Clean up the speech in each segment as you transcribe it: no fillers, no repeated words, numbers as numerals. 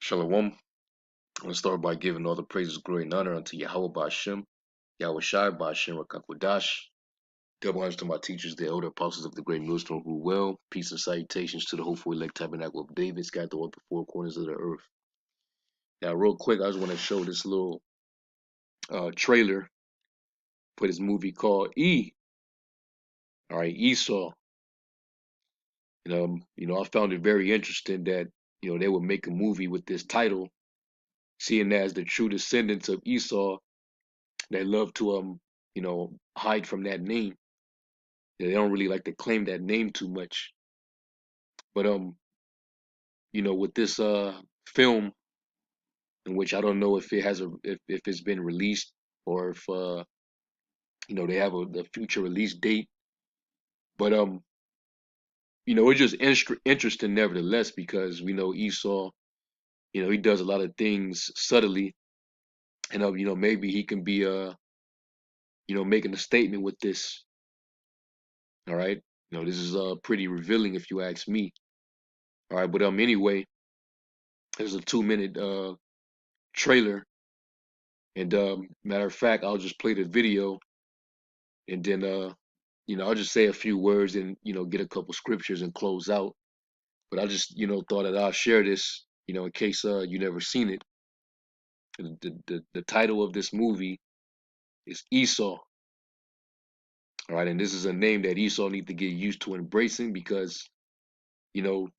Shalom. I'm going to start by giving all the praises, glory, and honor unto Yahweh Ba'Shem, Yahweh Shai Ba'Shem Rakakwadash. Double honors to my teachers, the elder apostles of the great millstone who well. Peace and salutations to the hopeful elect tabernacle of David, scattered throughout the four corners of the earth. Now, real quick, I just want to show this little trailer for this movie called E. All right, Esau. I found it very interesting that they would make a movie with this title, seeing as the true descendants of Esau that love to hide from that name. They don't really like to claim that name too much. But with this film, in which I don't know if it has if it's been released, or if they have the future release date. But it's just interesting nevertheless, because we know Esau, he does a lot of things subtly, and maybe he can be making a statement with this. All right, this is pretty revealing if you ask me. All right, but anyway, there's a 2-minute trailer, and matter of fact, I'll just play the video, and then I'll just say a few words and get a couple scriptures and close out. But I just thought that I'll share this in case you never seen it. The title of this movie is Esau. All right, and this is a name that Esau needs to get used to embracing, because the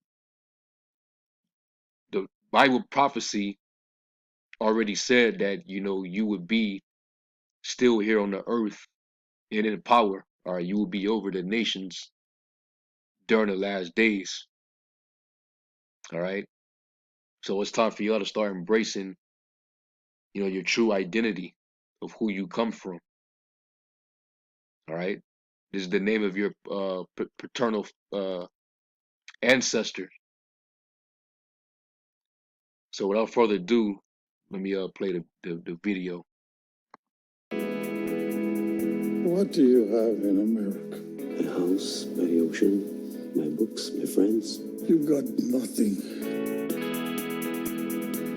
Bible prophecy already said that you would be still here on the earth and in power. All right, you will be over the nations during the last days. All right, so it's time for y'all to start embracing your true identity of who you come from. All right, this is the name of your paternal ancestor. So without further ado, let me play the video. What do you have in America? My house, my ocean, my books, my friends. You got nothing.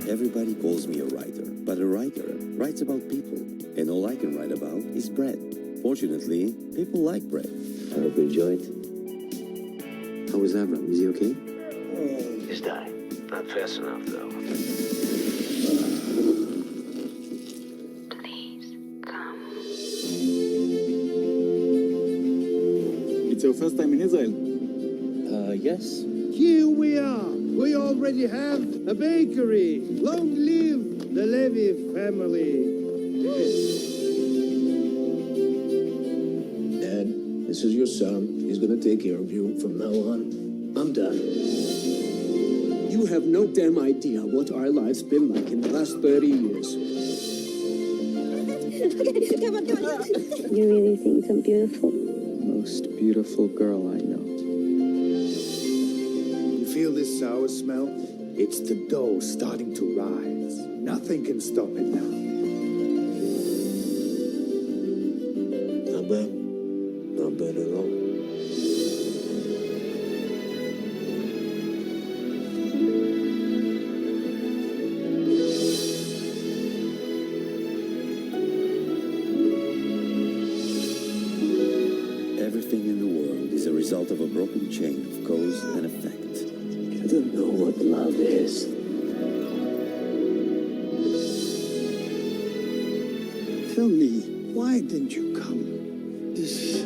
Everybody calls me a writer, but a writer writes about people, and all I can write about is bread. Fortunately, people like bread. I hope you enjoy it. How is Avram? Is he okay? He's dying. Not fast enough, though. Please come. It's your first time in Israel? Yes. Here we are. We already have a bakery. Long live the Levy family. Dad, this is your son. He's gonna take care of you from now on. I'm done. You have no damn idea what our life's been like in the last 30 years. You really think I'm beautiful? Most beautiful girl I know. You feel this sour smell? It's the dough starting to rise. Nothing can stop it now. Not bad. Not bad at all. Everything in the world is a result of a broken chain of cause and effect. You don't know what love is. Tell me, why didn't you come? This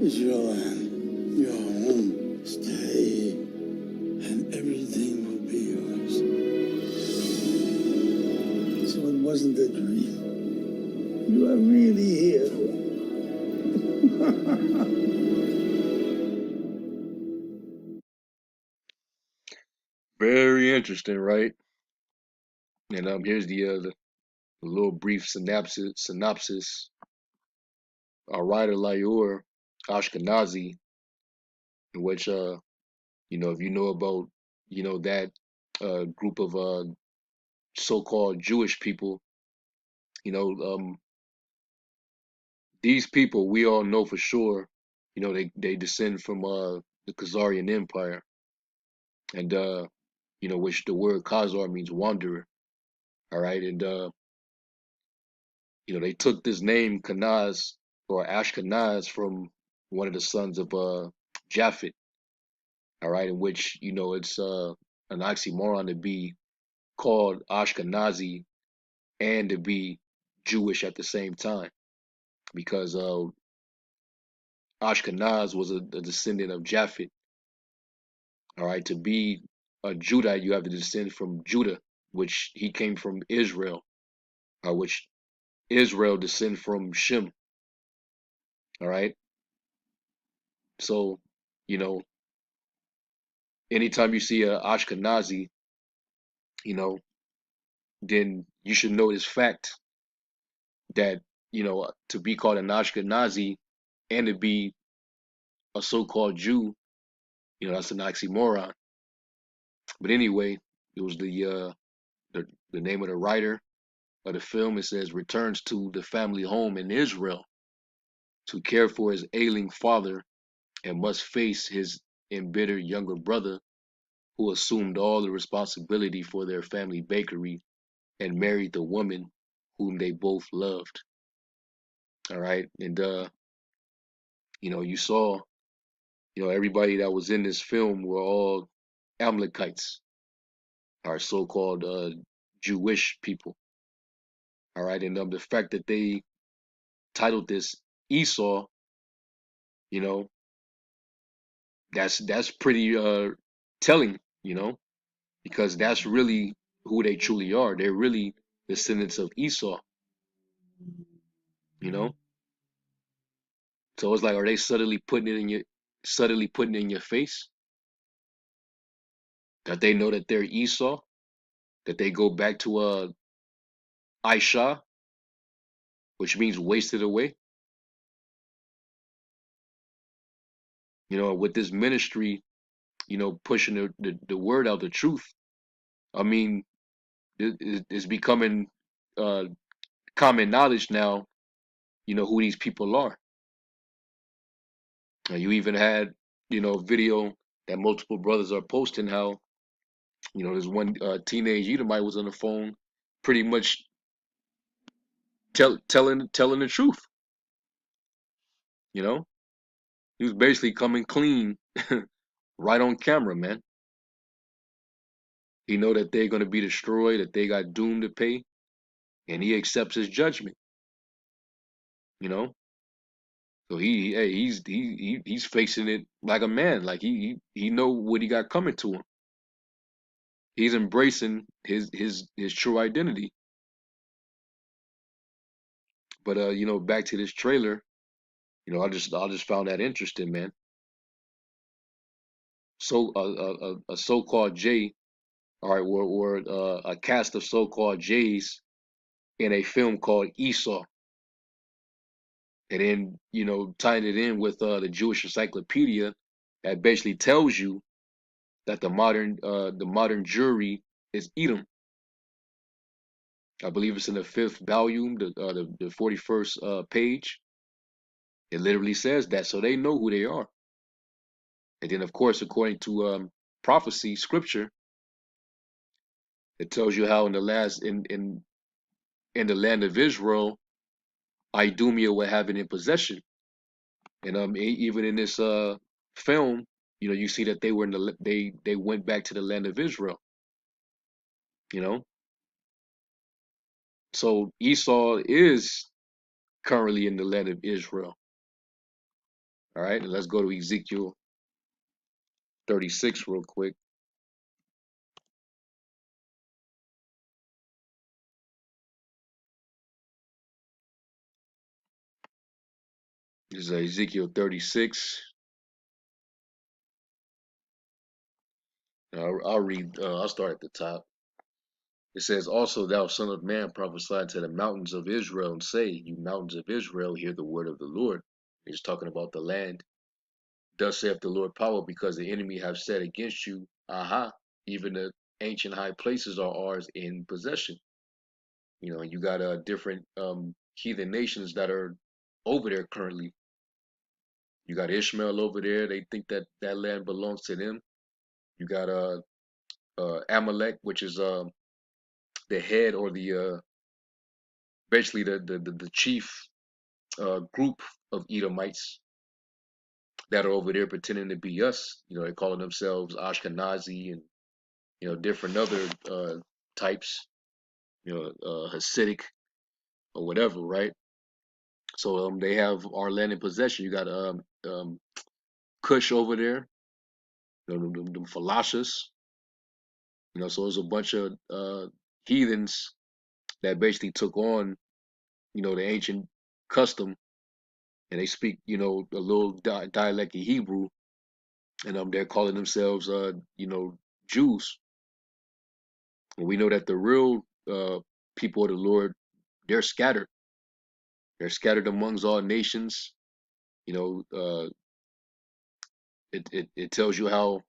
is your land, your home. Stay, and everything will be yours. So it wasn't a dream. You are really here. Very interesting, right? And here's the little brief synopsis. Our writer Lior Ashkenazi, in which if you know about that group of so-called Jewish people, these people, we all know for sure, they descend from the Khazarian Empire, and which the word Khazar means wanderer. All right, and they took this name Kanaz or Ashkenaz from one of the sons of Japhet. All right, in which it's an oxymoron to be called Ashkenazi and to be Jewish at the same time, because Ashkenaz was a descendant of Japhet. All right, to be a Judite, you have to descend from Judah, which he came from Israel, which Israel descend from Shem. All right, so you know, anytime you see a Ashkenazi, you know, then you should know this fact that to be called an Ashkenazi and to be a so-called Jew, that's an oxymoron. But anyway, it was the name of the writer of the film. It says returns to the family home in Israel to care for his ailing father and must face his embittered younger brother who assumed all the responsibility for their family bakery and married the woman whom they both loved. All right, and you saw, everybody that was in this film were all Amalekites, or so-called Jewish people. All right, and the fact that they titled this Esau, you know, that's pretty telling, because that's really who they truly are. They're really descendants of Esau, you know. So it's like, are they subtly putting it in your face that they know that they're Esau, that they go back to Aisha, which means wasted away. With this ministry, pushing the word out, the truth. I mean, it's becoming uh, common knowledge now, who these people are. You even had, video that multiple brothers are posting how, there's one teenage Edomite was on the phone, pretty much telling the truth. You know, he was basically coming clean, right on camera, man. He know that they're gonna be destroyed, that they got doom to pay, and he accepts his judgment. You know, so he's facing it like a man, like he know what he got coming to him. He's embracing his true identity. But back to this trailer. I just found that interesting, man. So a so-called J, all right, or a cast of so-called J's in a film called Esau, and then tying it in with the Jewish Encyclopedia that basically tells you that the modern Jewry is Edom. I believe it's in the fifth volume, the 41st page. It literally says that, so they know who they are. And then, of course, according to prophecy, scripture, it tells you how in the last in the land of Israel, Idumea will have it in possession. And even in this film, you see that they were in they went back to the land of Israel. You know, so Esau is currently in the land of Israel. All right, and let's go to Ezekiel 36 real quick. This is Ezekiel 36. I'll read. I'll start at the top. It says, "Also, thou son of man, prophesy to the mountains of Israel, and say, You mountains of Israel, hear the word of the Lord." He's talking about the land. "Thus saith the Lord power, because the enemy have said against you, Aha, even the ancient high places are ours in possession." You got different heathen nations that are over there currently. You got Ishmael over there. They think that that land belongs to them. You got Amalek, which is the head or the basically the chief group of Edomites that are over there pretending to be us. You know, they're calling themselves Ashkenazi and different other types. Hasidic or whatever, right? So they have our land in possession. You got Cush over there, them Falashas. So there's a bunch of heathens that basically took on the ancient custom, and they speak a little dialect of Hebrew, and they're calling themselves Jews. And we know that the real people of the Lord, they're scattered. They're scattered amongst all nations. You know, it tells you how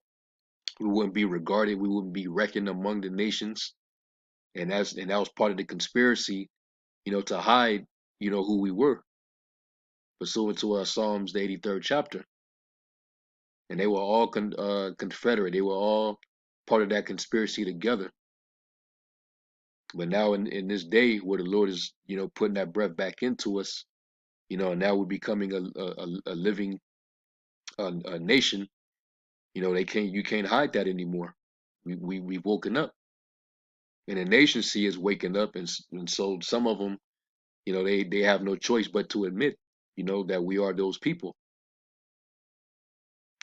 we wouldn't be regarded, we wouldn't be reckoned among the nations, and that was part of the conspiracy, to hide, who we were, pursuant to Psalms the 83rd chapter. And they were all confederate. They were all part of that conspiracy together. But now in this day where the Lord is, putting that breath back into us, and now we're becoming a living a nation. You can't hide that anymore. We've woken up, and the nation see is waking up, and so some of them, they have no choice but to admit, that we are those people.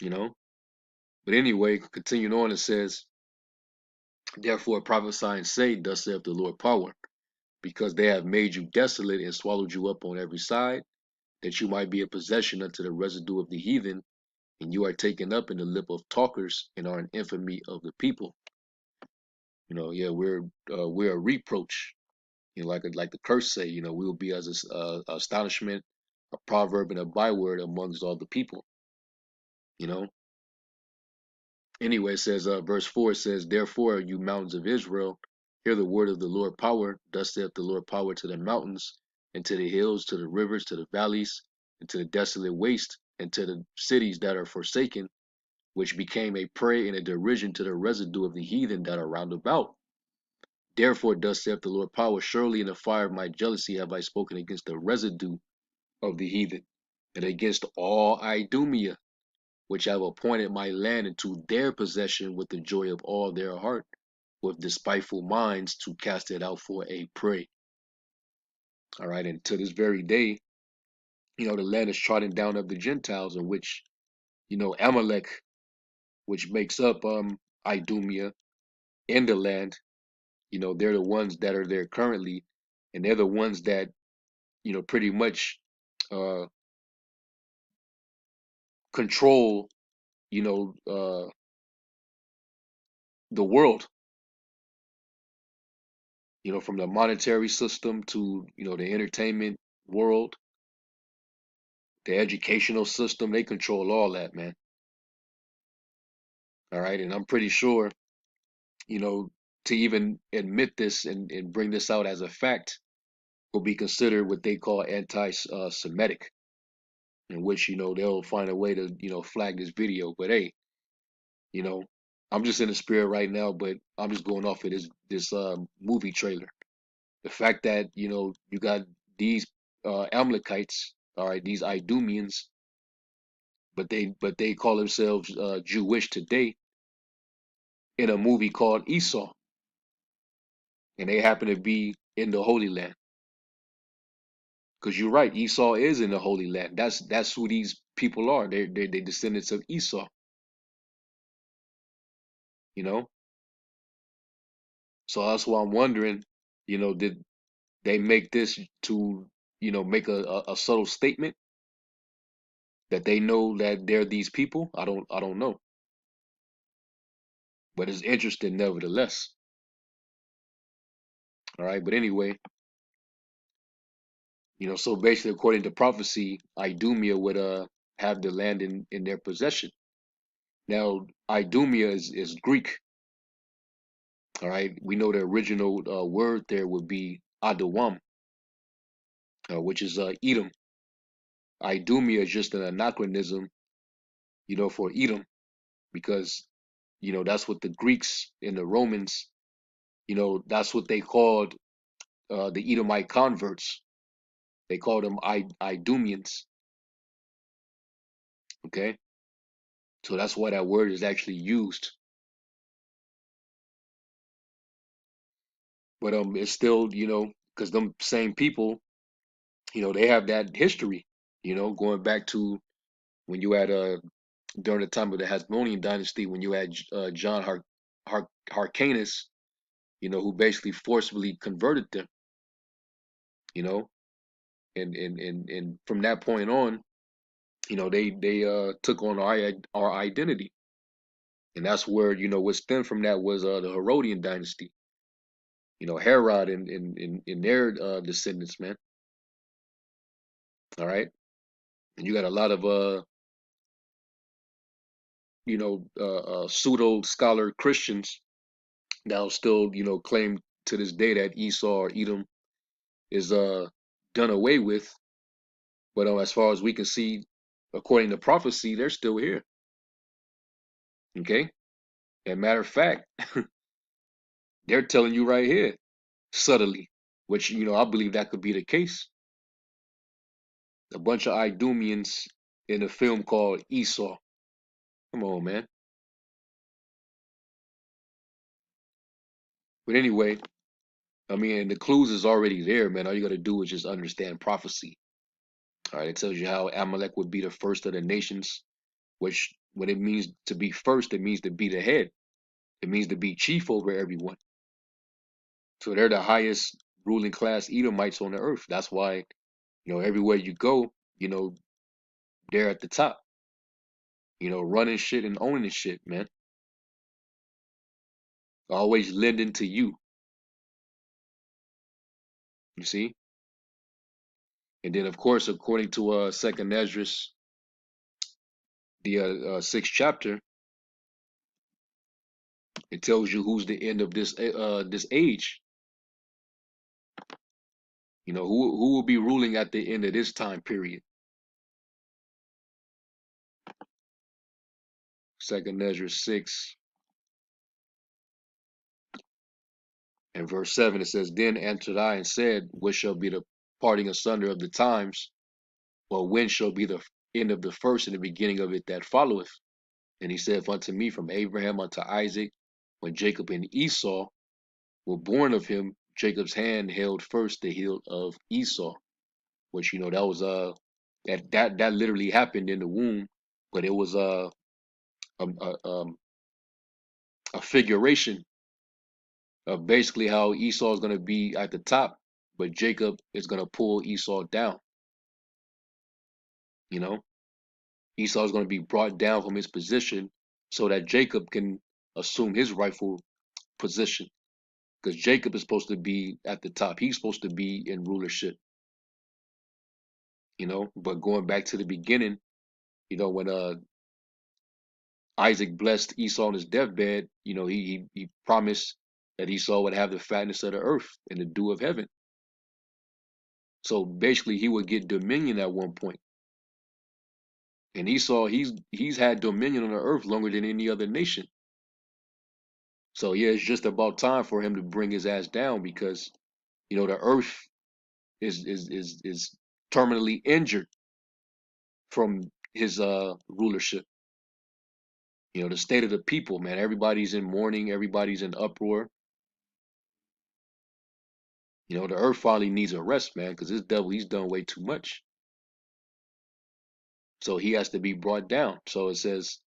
You know. But anyway, continuing on, it says, "Therefore prophesy and say, Thus saith the Lord power, because they have made you desolate and swallowed you up on every side, that you might be a possession unto the residue of the heathen, and you are taken up in the lip of talkers, and are an infamy of the people." Yeah, we're a reproach. Like the curse say, we will be as a astonishment, a proverb, and a byword amongst all the people. You know. Anyway, it says, verse 4, it says, "Therefore, you mountains of Israel, hear the word of the Lord power. Thus saith the Lord power to the mountains, and to the hills, to the rivers, to the valleys, and to the desolate waste, and to the cities that are forsaken, which became a prey and a derision to the residue of the heathen that are round about. Therefore, thus saith the Lord power, surely in the fire of my jealousy have I spoken against the residue of the heathen, and against all Idumea, which I have appointed my land into their possession with the joy of all their heart, with despiteful minds to cast it out for a prey." All right, and to this very day, the land is trodden down of the Gentiles, in which, Amalek, which makes up Idumea in the land, they're the ones that are there currently, and they're the ones that, pretty much uh control, the world, from the monetary system to, the entertainment world, the educational system. They control all that, man. All right. And I'm pretty sure, you know, to even admit this and bring this out as a fact will be considered what they call anti-Semitic, in which, they'll find a way to, flag this video. But hey, you know, I'm just in the spirit right now, but I'm just going off of this movie trailer. The fact that, you got these Amalekites, all right, these Idumeans, but they call themselves Jewish today in a movie called Esau, and they happen to be in the Holy Land. Because you're right, Esau is in the Holy Land. That's who these people are. They're descendants of Esau. You know, so that's why I'm wondering. Did they make this to make a subtle statement that they know that they're these people? I don't know, but it's interesting nevertheless. All right, but anyway, so basically, according to prophecy, Idumea would have the land in their possession. Now, Idumea is Greek. All right, we know the original word there would be Adawam, which is Edom. Idumea is just an anachronism, for Edom, because that's what the Greeks and the Romans, that's what they called the Edomite converts. They called them Idumeans. Okay, so that's why that word is actually used. But it's still, because them same people, they have that history. Going back to when you had during the time of the Hasmonean dynasty, when you had John Hyrcanus, who basically forcibly converted them, you know, and from that point on, they took on our identity, and that's where what stemmed from that was the Herodian dynasty, Herod and their descendants, man. All right, and you got a lot of pseudo scholar Christians that'll still claim to this day that Esau or Edom is done away with. But as far as we can see, according to prophecy, they're still here. Okay. And matter of fact, they're telling you right here, subtly, which I believe that could be the case. A bunch of Idumeans in a film called Esau. Come on, man. But anyway, I mean, the clues is already there, man. All you got to do is just understand prophecy. All right, it tells you how Amalek would be the first of the nations, which when it means to be first, it means to be the head. It means to be chief over everyone. So they're the highest ruling class Edomites on the earth. That's why, everywhere you go, they're at the top, running shit and owning shit, man. Always lending to you, you see? And then, of course, according to Second Esdras, the sixth chapter, it tells you who's the end of this age. Who will be ruling at the end of this time period. Second Esdras 6 and verse 7, it says, Then answered I and said, What shall be the parting asunder of the times? Or when shall be the end of the first and the beginning of it that followeth? And he saith unto me, From Abraham unto Isaac, when Jacob and Esau were born of him, Jacob's hand held first the heel of Esau. Which that was that literally happened in the womb, but it was a, a figuration of basically how Esau is going to be at the top, but Jacob is going to pull Esau down. Esau is going to be brought down from his position so that Jacob can assume his rightful position, because Jacob is supposed to be at the top. He's supposed to be in rulership, but going back to the beginning, when Isaac blessed Esau on his deathbed, he promised that Esau would have the fatness of the earth and the dew of heaven. So basically he would get dominion at one point. And Esau, he's had dominion on the earth longer than any other nation. So yeah, it's just about time for him to bring his ass down, because the earth is terminally injured from his rulership. The state of the people, man, everybody's in mourning, everybody's in uproar. The earth finally needs a rest, man, because this devil, he's done way too much. So he has to be brought down. So it says,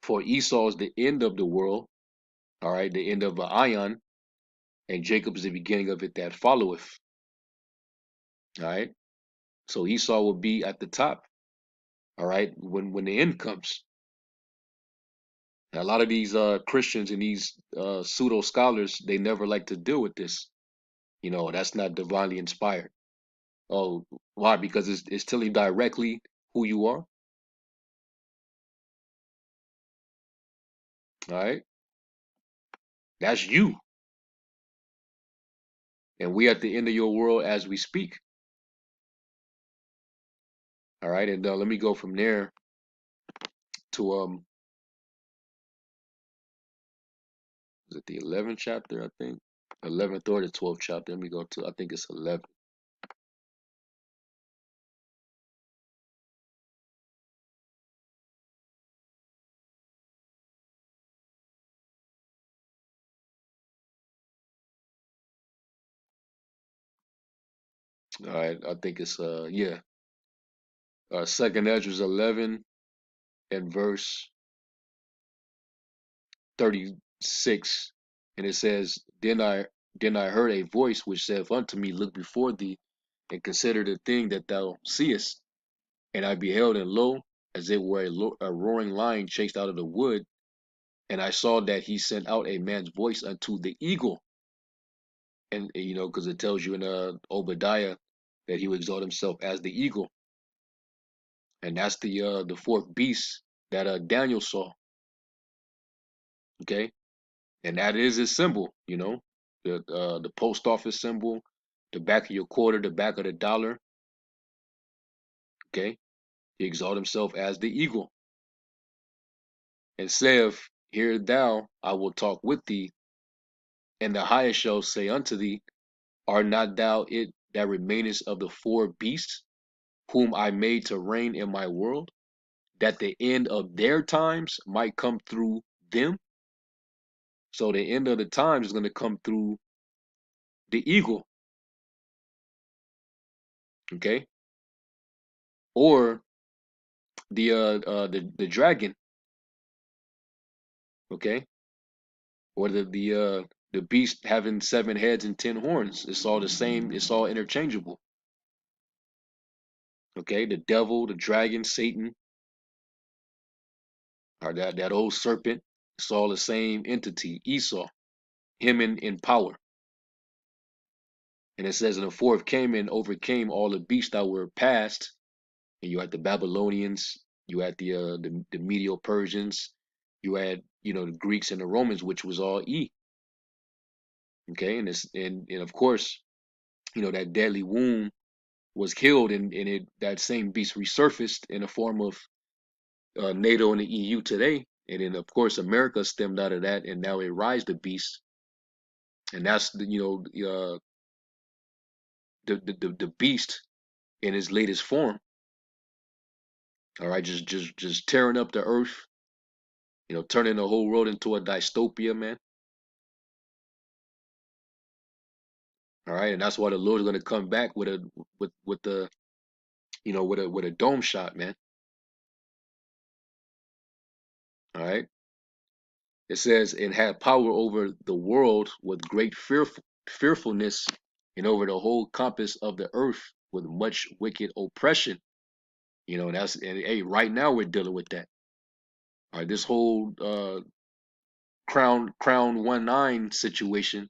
for Esau is the end of the world, all right, the end of the Ion, and Jacob is the beginning of it that followeth. All right. So Esau will be at the top, all right, when the end comes. Now, a lot of these Christians and these pseudo scholars, they never like to deal with this. That's not divinely inspired. Oh, why? Because it's telling you directly who you are. All right. That's you. And we at the end of your world as we speak. All right. And let me go from there to Is it the 11th chapter? I think 11th or the 12th chapter. Let me go to. I think it's 11. All right, I think it's yeah. Second Ezra's 11 and verse 36, and it says, Then I heard a voice which saith unto me, Look before thee, and consider the thing that thou seest. And I beheld, and lo, as it were a roaring lion chased out of the wood, and I saw that he sent out a man's voice unto the eagle. And you know, because it tells you in Obadiah that he would exalt himself as the eagle, and that's the fourth beast that Daniel saw. Okay, and that is his symbol. You know, the post office symbol, the back of your quarter, the back of the dollar. Okay, he exalt himself as the eagle, and saith, Hear thou, I will talk with thee, and the highest shall say unto thee, Art not thou it that remainest of the four beasts, whom I made to reign in my world, that the end of their times might come through them? So the end of the times is going to come through the eagle, okay, or the dragon, okay, or the beast having 7 heads and 10 horns. It's all the same. It's all interchangeable. Okay, the devil, the dragon, Satan, or that old serpent. It's all the same entity. Esau, him in power. And it says, and the fourth came and overcame all the beasts that were past. And you had the Babylonians, you had the Medo-Persians, you had the Greeks and the Romans, which was all E. Okay, and of course, that deadly wound was killed, and that same beast resurfaced in the form of NATO and the EU today, and then of course America stemmed out of that, and now it rise the beast, and that's the beast in its latest form. All right, just tearing up the earth, turning the whole world into a dystopia, man. All right, and that's why the Lord's going to come back with the with a dome shot, man. All right. It says, and had power over the world with great fearfulness, and over the whole compass of the earth with much wicked oppression. And hey, right now we're dealing with that. All right, this whole crown 19 situation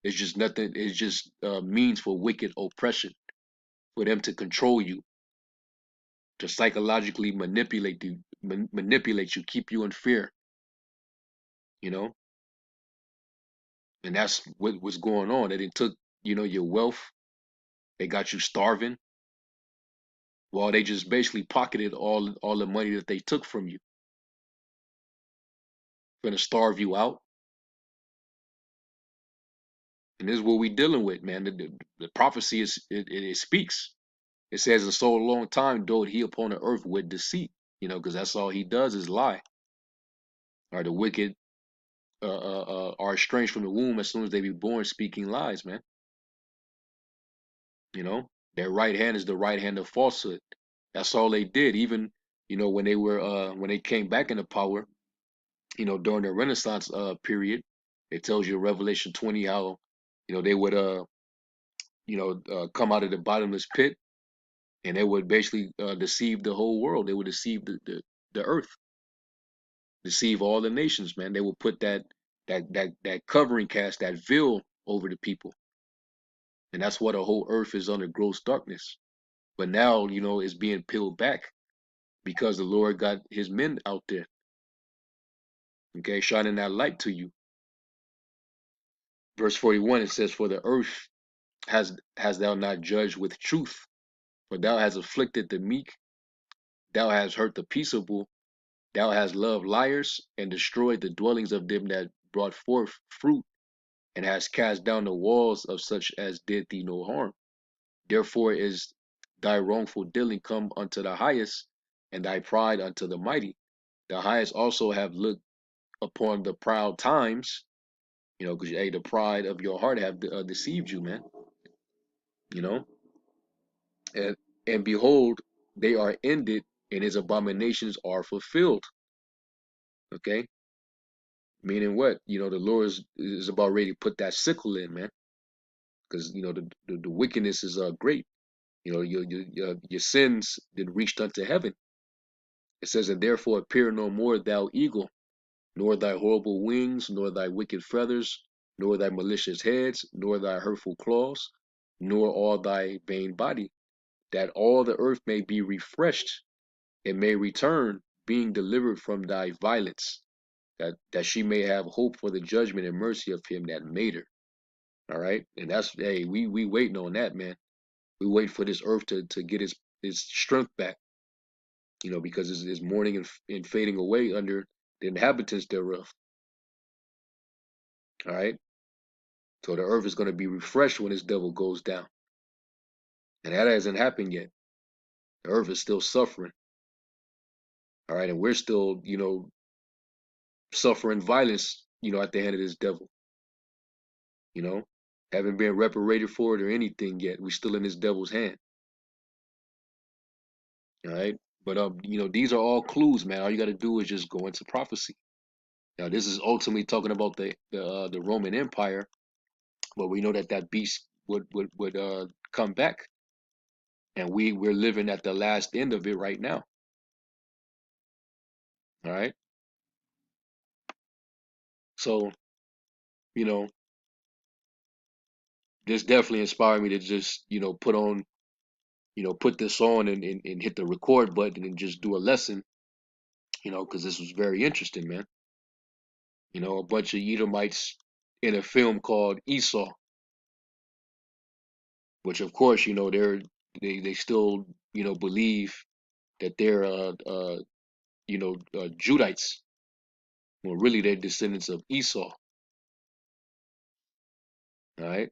is just nothing. It's just means for wicked oppression, for them to control you, to psychologically manipulate you, keep you in fear. You know, and that's what was going on. That it took your wealth. They got you starving. Well, they just basically pocketed all the money that they took from you. Gonna starve you out. And this is what we dealing with, man. The prophecy it speaks. It says, in so long time doth he upon the earth with deceit, because that's all he does is lie. Or the wicked are estranged from the womb as soon as they be born, speaking lies, man. Their right hand is the right hand of falsehood. That's all they did. Even when they came back into power, during the Renaissance period, it tells you in Revelation 20 how they would come out of the bottomless pit, and they would basically deceive the whole world. They would deceive the earth, deceive all the nations, man. They would put that covering cast, that veil over the people, and that's why the whole earth is under gross darkness. But now it's being peeled back because the Lord got his men out there, okay, shining that light to you. Verse 41, it says, For the earth has thou not judged with truth, for thou hast afflicted the meek, thou hast hurt the peaceable, thou hast loved liars, and destroyed the dwellings of them that brought forth fruit, and hast cast down the walls of such as did thee no harm. Therefore is thy wrongful dealing come unto the highest, and thy pride unto the mighty. The highest also have looked upon the proud times, because hey, the pride of your heart have deceived you, man. You know, and behold, they are ended, and his abominations are fulfilled. Okay, meaning what? The Lord is about ready to put that sickle in, man, because the wickedness is great. Your sins did reached unto heaven. It says, and therefore appear no more thou eagle, nor thy horrible wings, nor thy wicked feathers, nor thy malicious heads, nor thy hurtful claws, nor all thy vain body, that all the earth may be refreshed, and may return, being delivered from thy violence, that she may have hope for the judgment and mercy of him that made her. All right, and that's, hey, we waiting on that, man. We wait for this earth to get its strength back, because it's mourning and fading away under the inhabitants thereof. All right, so the earth is going to be refreshed when this devil goes down, and that hasn't happened yet. The earth is still suffering. All right, and we're still, suffering violence, at the hand of this devil. Haven't been reparated for it or anything yet. We're still in this devil's hand. All right, but these are all clues, man. All you got to do is just go into prophecy. Now, this is ultimately talking about the Roman Empire, but we know that beast would come back, and we're living at the last end of it right now. All right, so this definitely inspired me to just put this on and hit the record button and just do a lesson, because this was very interesting, man. A bunch of Edomites in a film called Esau, which of course they still believe that they're Judites. Well, really they're descendants of Esau. All right,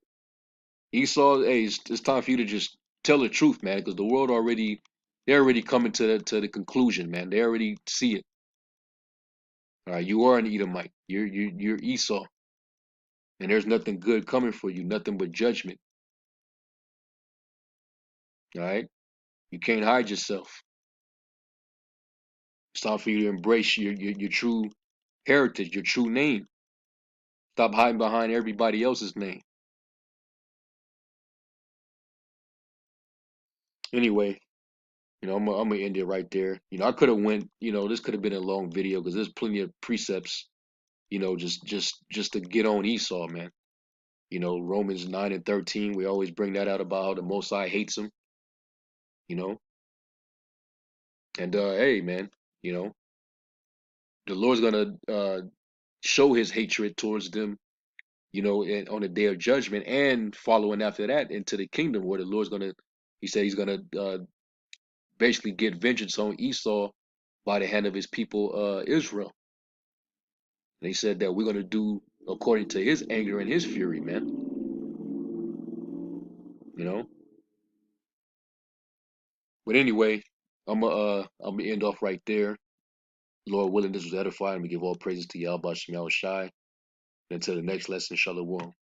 Esau. Hey, it's time for you to just tell the truth, man, because the world they're already coming to the conclusion, man. They already see it. All right, you are an Edomite. You're Esau, and there's nothing good coming for you, nothing but judgment. All right, you can't hide yourself. It's time for you to embrace your true heritage, your true name. Stop hiding behind everybody else's name. Anyway, I'm gonna end it right there. I could have went. This could have been a long video because there's plenty of precepts. Just to get on Esau, man. Romans 9 and 13. We always bring that out about how the Most High hates him. You know, and hey, man. You know, the Lord's gonna show His hatred towards them. On the day of judgment, and following after that into the kingdom where the Lord's gonna. He said He's gonna basically get vengeance on Esau by the hand of His people Israel. And He said that we're gonna do according to His anger and His fury, man. You know. But anyway, I'm gonna end off right there. Lord willing, this was edifying. We give all praises to Yahweh Shem Shai. Until the next lesson, Shalom.